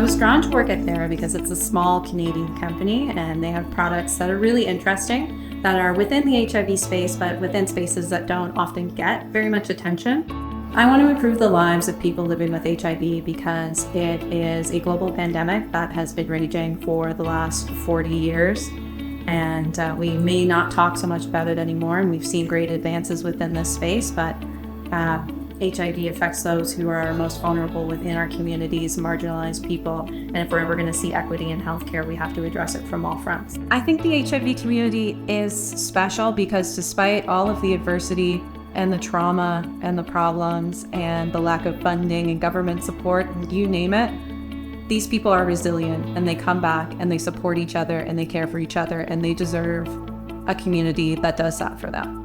was drawn to work at Thera because it's a small Canadian company and they have products that are really interesting, that are within the HIV space, but within spaces that don't often get very much attention. I want to improve the lives of people living with HIV because it is a global pandemic that has been raging for the last 40 years. And we may not talk so much about it anymore, and we've seen great advances within this space, but HIV affects those who are most vulnerable within our communities, marginalized people, and if we're ever going to see equity in healthcare, we have to address it from all fronts. I think the HIV community is special because despite all of the adversity and the trauma and the problems and the lack of funding and government support, you name it, these people are resilient and they come back and they support each other and they care for each other and they deserve a community that does that for them.